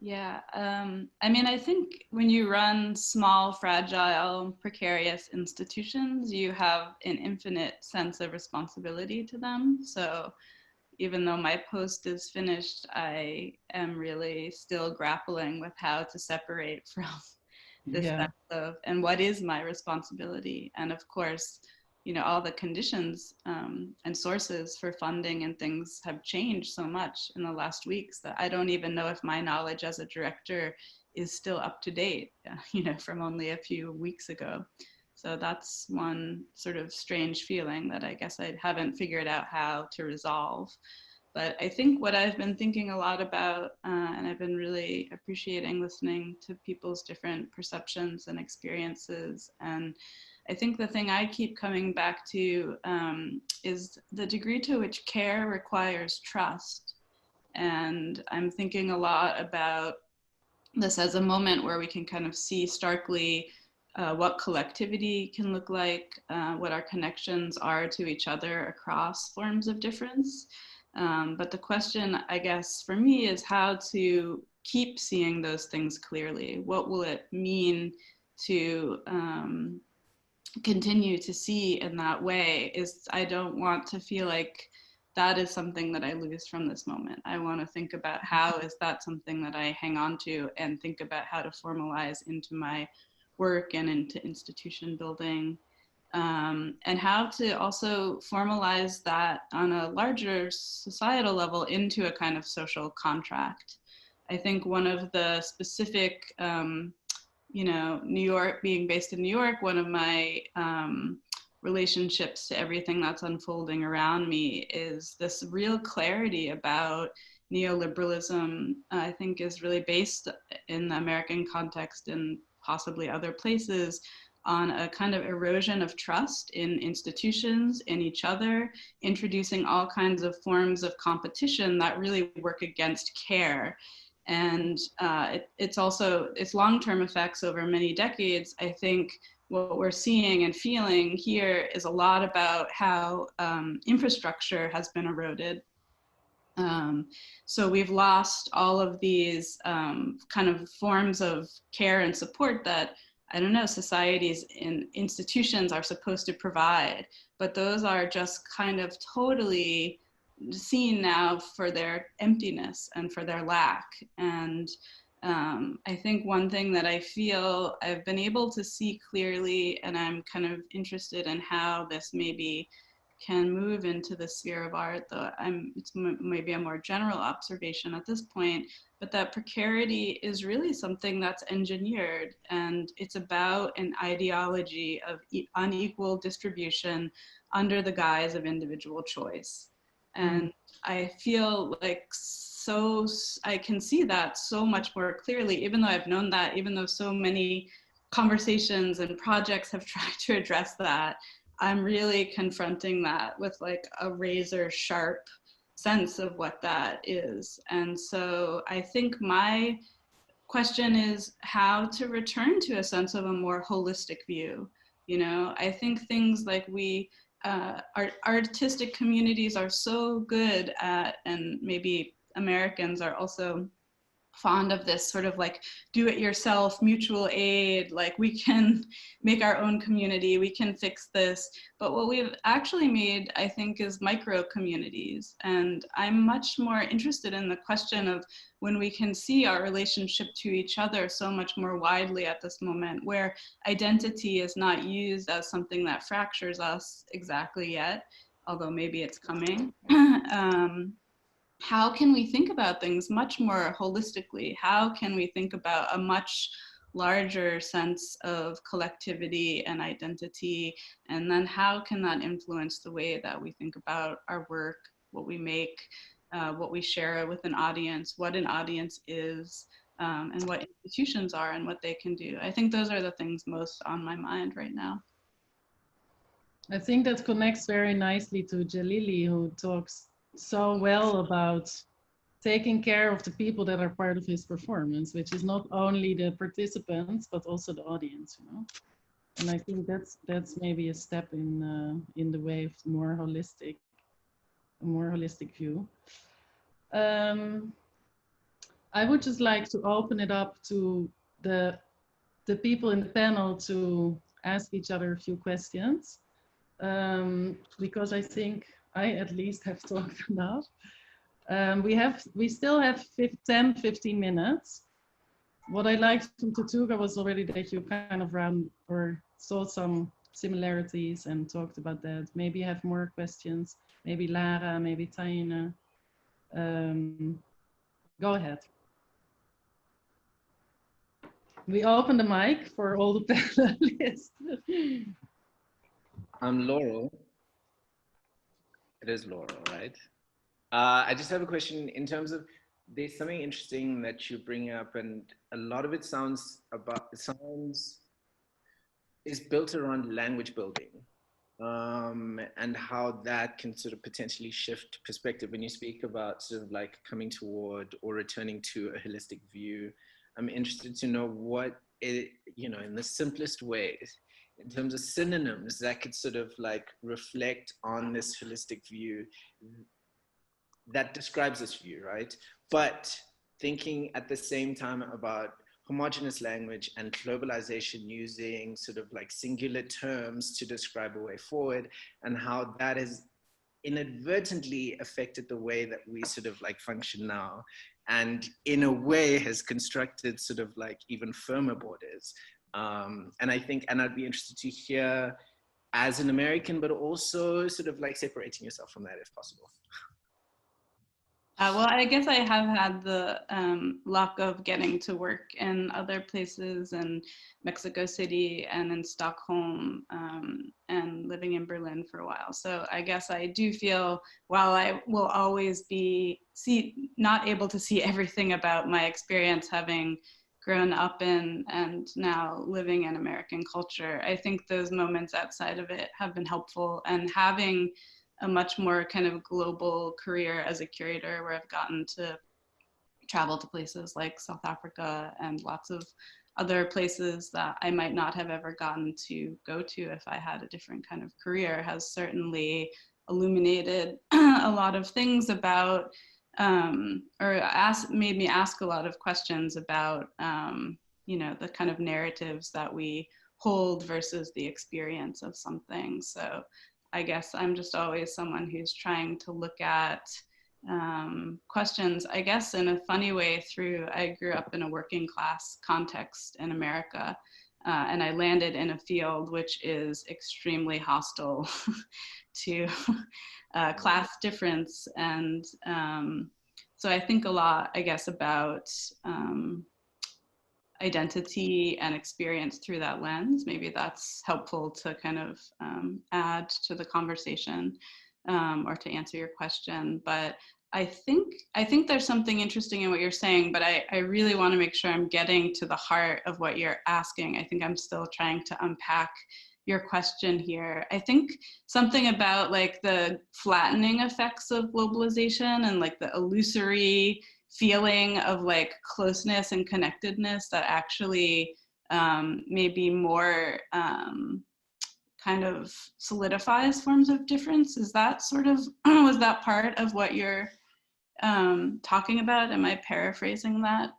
Yeah, I mean, I think when you run small, fragile, precarious institutions, you have an infinite sense of responsibility to them. So even though my post is finished, I am really still grappling with how to separate from this Yeah. sense of, and what is my responsibility? And of course, you know, all the conditions and sources for funding and things have changed so much in the last weeks that I don't even know if my knowledge as a director is still up to date, you know, from only a few weeks ago. So that's one sort of strange feeling that I guess I haven't figured out how to resolve. But I think what I've been thinking a lot about, and I've been really appreciating listening to people's different perceptions and experiences. And I think the thing I keep coming back to is the degree to which care requires trust. And I'm thinking a lot about this as a moment where we can kind of see starkly what collectivity can look like, what our connections are to each other across forms of difference. But the question, I guess, for me is how to keep seeing those things clearly. What will it mean to continue to see in that way? Is I don't want to feel like that is something that I lose from this moment. I want to think about how is that something that I hang on to and think about how to formalize into my work and into institution building, and how to also formalize that on a larger societal level into a kind of social contract. I think one of the specific, you know, New York, being based in New York, one of my relationships to everything that's unfolding around me is this real clarity about neoliberalism. I think is really based in the American context and possibly other places on a kind of erosion of trust in institutions, in each other, introducing all kinds of forms of competition that really work against care. And it's also its long-term effects over many decades. I think what we're seeing and feeling here is a lot about how infrastructure has been eroded. So we've lost all of these kind of forms of care and support that, I don't know, societies and institutions are supposed to provide, but those are just kind of totally seen now for their emptiness and for their lack. And I think one thing that I feel I've been able to see clearly, and I'm kind of interested in how this maybe can move into the sphere of art, though it's maybe a more general observation at this point, but that precarity is really something that's engineered, and it's about an ideology of unequal distribution under the guise of individual choice. And I feel like so I can see that so much more clearly, even though I've known that, even though so many conversations and projects have tried to address that, I'm really confronting that with like a razor sharp sense of what that is. And so I think my question is how to return to a sense of a more holistic view. You know, I think things like our artistic communities are so good at, and maybe Americans are also fond of this sort of like do it yourself mutual aid, like we can make our own community, we can fix this. But what we've actually made, I think, is micro communities. And I'm much more interested in the question of when we can see our relationship to each other so much more widely at this moment, where identity is not used as something that fractures us exactly yet, although maybe it's coming. How can we think about things much more holistically? How can we think about a much larger sense of collectivity and identity? And then how can that influence the way that we think about our work, what we make, what we share with an audience, what an audience is, and what institutions are and what they can do? I think those are the things most on my mind right now. I think that connects very nicely to Jelili, who talks so well about taking care of the people that are part of his performance, which is not only the participants, but also the audience, you know? And I think that's maybe a step in the way of a more holistic view. Um, I would just like to open it up to the people in the panel to ask each other a few questions, because I think I at least have talked enough. We still have 10, 15 minutes. What I liked from Thuthuka was already that you kind of ran or saw some similarities and talked about that. Maybe have more questions, maybe Lara, maybe Naine. Go ahead. We open the mic for all the panelists. I'm Laurel. It is Laurel, right? I just have a question in terms of, there's something interesting that you bring up, and a lot of it is built around language building, and how that can sort of potentially shift perspective. When you speak about sort of like coming toward or returning to a holistic view, I'm interested to know what it, in the simplest ways, in terms of synonyms that could sort of like reflect on this holistic view that describes this view, right? But thinking at the same time about homogeneous language and globalization using sort of like singular terms to describe a way forward, and how that has inadvertently affected the way that we sort of like function now, and in a way has constructed sort of like even firmer borders. And I'd be interested to hear, as an American, but also sort of like separating yourself from that if possible. Well, I guess I have had the luck of getting to work in other places, in Mexico City and in Stockholm, and living in Berlin for a while. So I guess I do feel, while I will always be not able to see everything about my experience having grown up in and now living in American culture, I think those moments outside of it have been helpful. And having a much more kind of global career as a curator, where I've gotten to travel to places like South Africa and lots of other places that I might not have ever gotten to go to if I had a different kind of career, has certainly illuminated a lot of things about, made me ask a lot of questions about, the kind of narratives that we hold versus the experience of something. So I guess I'm just always someone who's trying to look at questions, I guess in a funny way, I grew up in a working class context in America, and I landed in a field which is extremely hostile to class difference. And so I think a lot, I guess, about identity and experience through that lens. Maybe that's helpful to kind of add to the conversation, or to answer your question. But I think there's something interesting in what you're saying, but I really want to make sure I'm getting to the heart of what you're asking. I think I'm still trying to unpack your question here. I think something about like the flattening effects of globalization and like the illusory feeling of like closeness and connectedness that actually maybe more kind of solidifies forms of difference. Is that sort of, was that part of what you're talking about? Am I paraphrasing that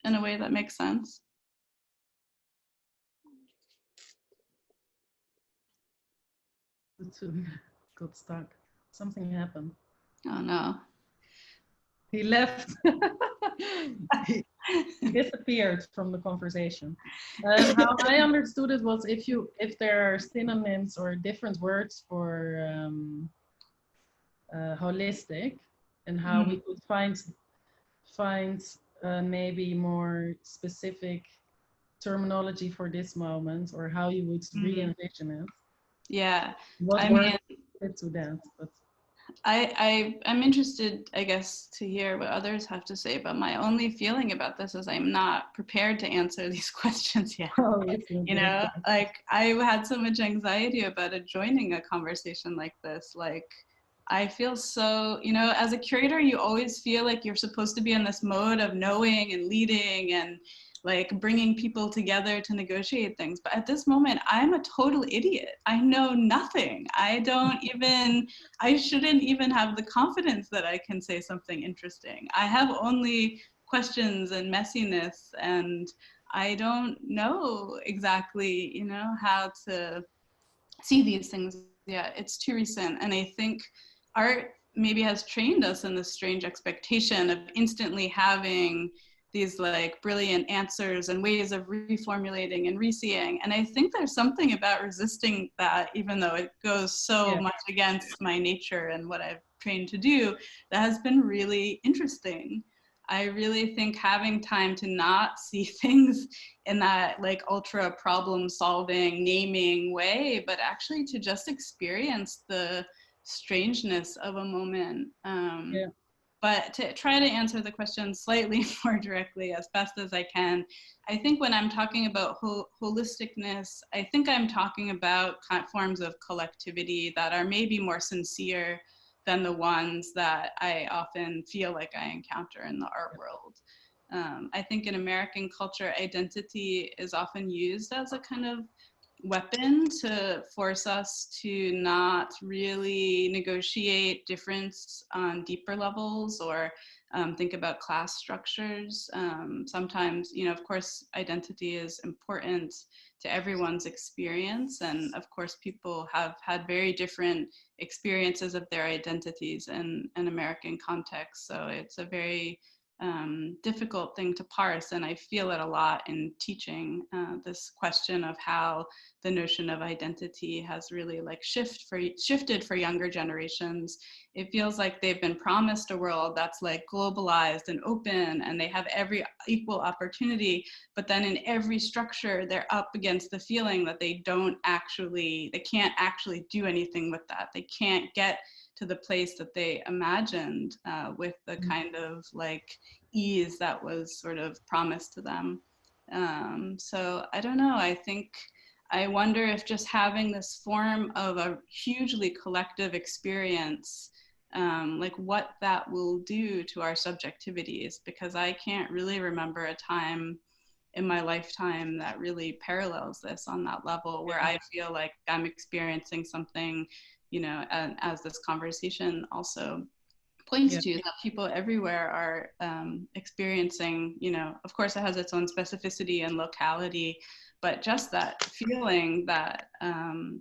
in a way that makes sense? Got stuck. Something happened. Oh no. He left. He disappeared from the conversation. How I understood it was, if there are synonyms or different words for holistic, and how we could find maybe more specific terminology for this moment, or how you would re-envision it. Yeah, what words fit to that? But I'm interested, I guess, to hear what others have to say, but my only feeling about this is I'm not prepared to answer these questions yet. Like I had so much anxiety about joining a conversation like this. Like I feel so, as a curator, you always feel like you're supposed to be in this mode of knowing and leading and like bringing people together to negotiate things. But at this moment, I'm a total idiot. I know nothing. I shouldn't even have the confidence that I can say something interesting. I have only questions and messiness, and I don't know exactly, you know, how to see these things yet. It's too recent, and I think art maybe has trained us in this strange expectation of instantly having these like brilliant answers and ways of reformulating and reseeing. And I think there's something about resisting that, even though it goes so much against my nature and what I've trained to do, that has been really interesting. I really think having time to not see things in that like ultra problem solving, naming way, but actually to just experience the strangeness of a moment. But to try to answer the question slightly more directly as best as I can, I think when I'm talking about holisticness, I think I'm talking about forms of collectivity that are maybe more sincere than the ones that I often feel like I encounter in the art world. I think in American culture, identity is often used as a kind of weapon to force us to not really negotiate difference on deeper levels or think about class structures. Sometimes, you know, of course, identity is important to everyone's experience. And of course, people have had very different experiences of their identities in an American context. So it's a very difficult thing to parse, and I feel it a lot in teaching this question of how the notion of identity has really like shifted for younger generations. It feels like they've been promised a world that's like globalized and open, and they have every equal opportunity, but then in every structure they're up against the feeling that they can't actually do anything with that. They can't get to the place that they imagined with the kind of like ease that was sort of promised to them. So I don't know, I wonder if just having this form of a hugely collective experience, like what that will do to our subjectivities, because I can't really remember a time in my lifetime that really parallels this on that level, where I feel like I'm experiencing something, you know, and as this conversation also points to, that people everywhere are experiencing, you know, of course it has its own specificity and locality, but just that feeling that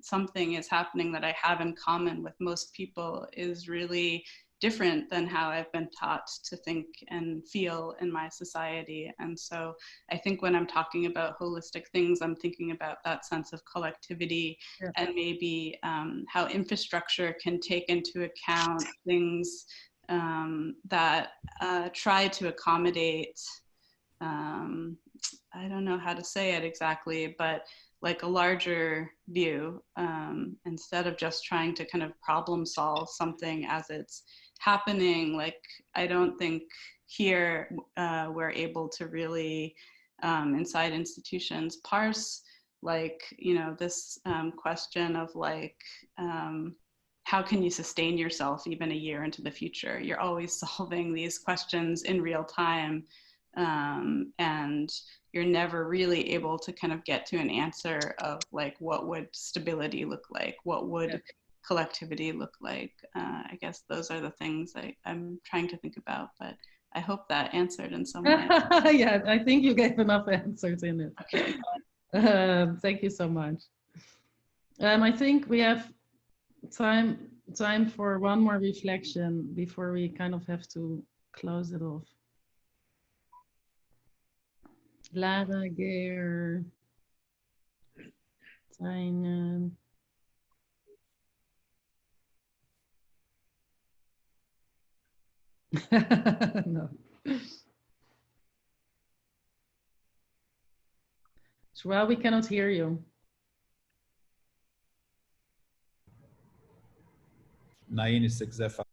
something is happening that I have in common with most people is really different than how I've been taught to think and feel in my society. And so I think when I'm talking about holistic things, I'm thinking about that sense of collectivity and maybe how infrastructure can take into account things that try to accommodate, I don't know how to say it exactly, but like a larger view, instead of just trying to kind of problem solve something as it's happening. Like, I don't think here we're able to really, inside institutions, parse like, you know, this question of like, how can you sustain yourself even a year into the future? You're always solving these questions in real time, and you're never really able to kind of get to an answer of like, what would stability look like? What would collectivity look like? I guess those are the things I'm trying to think about, but I hope that answered in some way. Yeah, I think you gave enough answers in it. Okay. Thank you so much. I think we have time for one more reflection before we kind of have to close it off. Lara, Geir, Naine. No. João, we cannot hear you. Naine, se quiser falar.